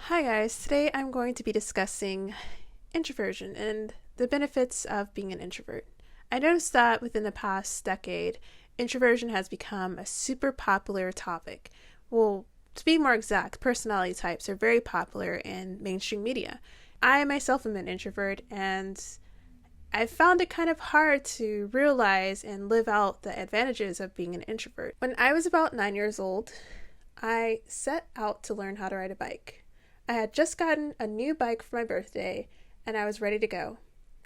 Hi guys, today I'm going to be discussing introversion and the benefits of being an introvert. I noticed that within the past decade, introversion has become a super popular topic. Well, to be more exact, personality types are very popular in mainstream media. I myself am an introvert and I found it kind of hard to realize and live out the advantages of being an introvert. When I was about 9 years old, I set out to learn how to ride a bike. I had just gotten a new bike for my birthday and I was ready to go.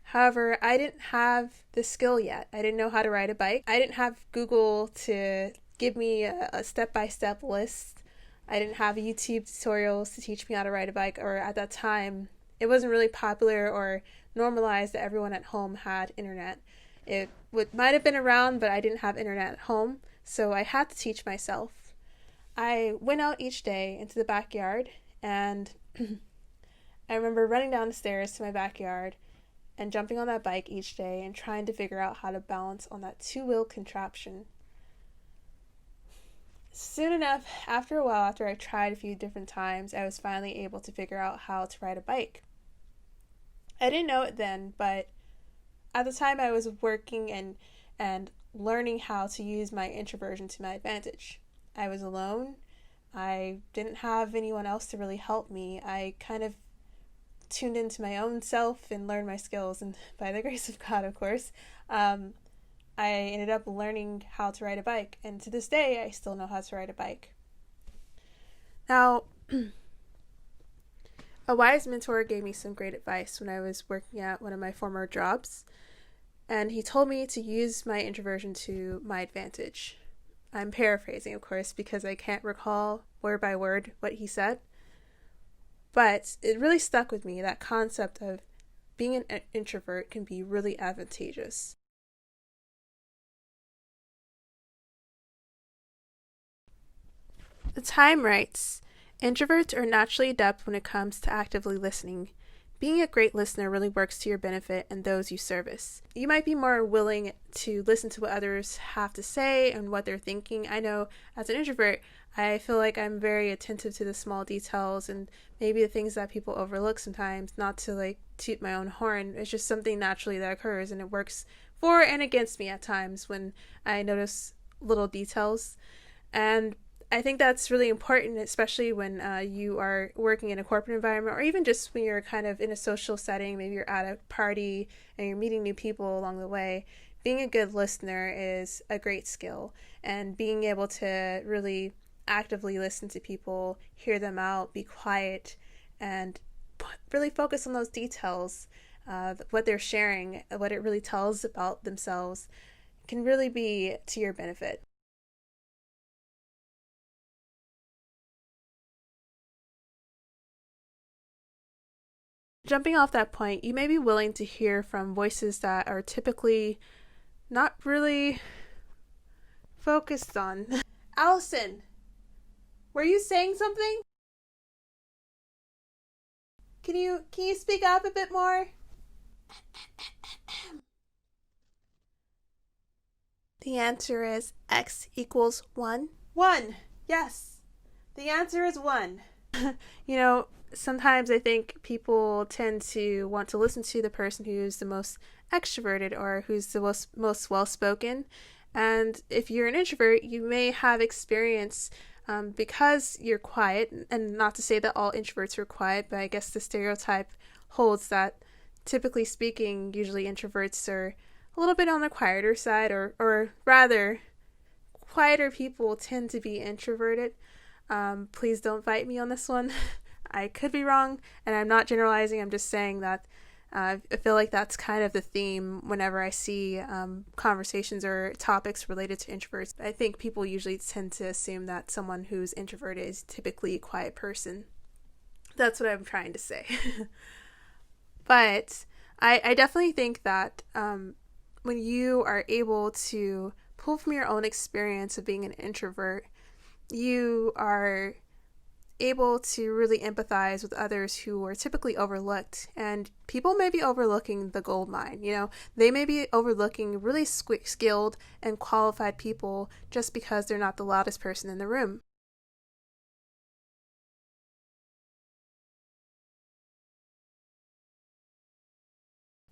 However, I didn't have the skill yet. I didn't know how to ride a bike. I didn't have Google to give me a step-by-step list. I didn't have YouTube tutorials to teach me how to ride a bike, or at that time, it wasn't really popular or normalized that everyone at home had internet. Might have been around, but I didn't have internet at home, so I had to teach myself. I went out each day into the backyard and I remember running down the stairs to my backyard and jumping on that bike each day and trying to figure out how to balance on that two-wheel contraption. Soon enough, after a while, after I tried a few different times, I was finally able to figure out how to ride a bike. I didn't know it then, but at the time I was working and learning how to use my introversion to my advantage. I was alone. I didn't have anyone else to really help me. I kind of tuned into my own self and learned my skills, and by the grace of God, of course, I ended up learning how to ride a bike, and to this day, I still know how to ride a bike. Now, a wise mentor gave me some great advice when I was working at one of my former jobs, and he told me to use my introversion to my advantage. I'm paraphrasing, of course, because I can't recall word by word what he said. But it really stuck with me, that concept of being an introvert can be really advantageous. The Time writes, introverts are naturally adept when it comes to actively listening. Being a great listener really works to your benefit and those you service. You might be more willing to listen to what others have to say and what they're thinking. I know as an introvert, I feel like I'm very attentive to the small details and maybe the things that people overlook sometimes, not to toot my own horn. It's just something naturally that occurs, and it works for and against me at times when I notice little details. And I think that's really important, especially when you are working in a corporate environment, or even just when you're kind of in a social setting. Maybe you're at a party and you're meeting new people along the way. Being a good listener is a great skill, and being able to really actively listen to people, hear them out, be quiet, and really focus on those details, what they're sharing, what it really tells about themselves, can really be to your benefit. Jumping off that point, you may be willing to hear from voices that are typically not really focused on. Allison, were you saying something? Can you speak up a bit more? The answer is x equals 1. 1. Yes. The answer is 1. You know, sometimes I think people tend to want to listen to the person who's the most extroverted or who's the most well-spoken. And if you're an introvert, you may have experience because you're quiet, and not to say that all introverts are quiet, but I guess the stereotype holds that typically speaking, usually introverts are a little bit on the quieter side, or rather, quieter people tend to be introverted. Please don't fight me on this one. I could be wrong, and I'm not generalizing. I'm just saying that I feel like that's kind of the theme whenever I see conversations or topics related to introverts. I think people usually tend to assume that someone who's introverted is typically a quiet person. That's what I'm trying to say. But I definitely think that when you are able to pull from your own experience of being an introvert, you are able to really empathize with others who are typically overlooked. And people may be overlooking the gold mine. They may be overlooking really skilled and qualified people just because they're not the loudest person in the room.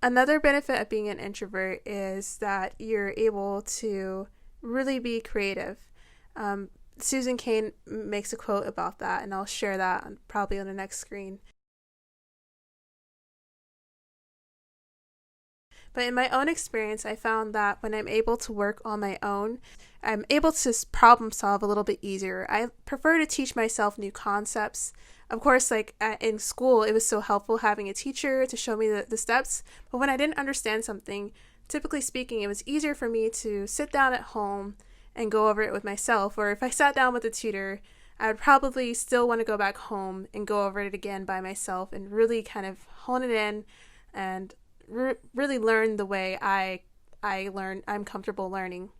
Another benefit of being an introvert is that you're able to really be creative. Susan Cain makes a quote about that, and I'll share that probably on the next screen. But in my own experience, I found that when I'm able to work on my own, I'm able to problem solve a little bit easier. I prefer to teach myself new concepts. Of course, like in school, it was so helpful having a teacher to show me the steps. But when I didn't understand something, typically speaking, it was easier for me to sit down at home and go over it with myself. Or if I sat down with a tutor, I would probably still want to go back home and go over it again by myself and really kind of hone it in and really learn the way I learn. I'm comfortable learning.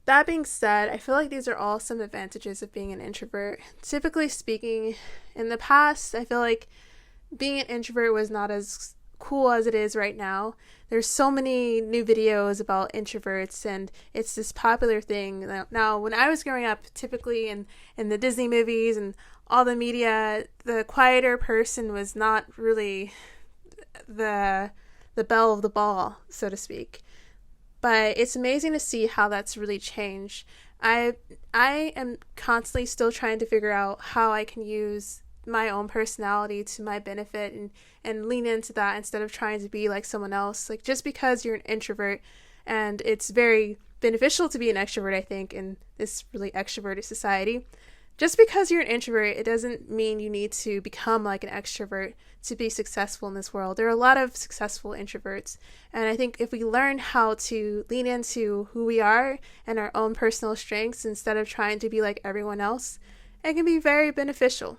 That being said, I feel like these are all some advantages of being an introvert. Typically speaking, in the past, I feel like being an introvert was not as cool as it is right now. There's so many new videos about introverts, and it's this popular thing. Now, when I was growing up, typically in the Disney movies and all the media, the quieter person was not really the belle of the ball, so to speak. But it's amazing to see how that's really changed. I am constantly still trying to figure out how I can use my own personality to my benefit and lean into that instead of trying to be like someone else. Like, just because you're an introvert, and it's very beneficial to be an extrovert, I think, in this really extroverted society. Just because you're an introvert, it doesn't mean you need to become like an extrovert to be successful in this world. There are a lot of successful introverts, and I think if we learn how to lean into who we are and our own personal strengths instead of trying to be like everyone else, it can be very beneficial.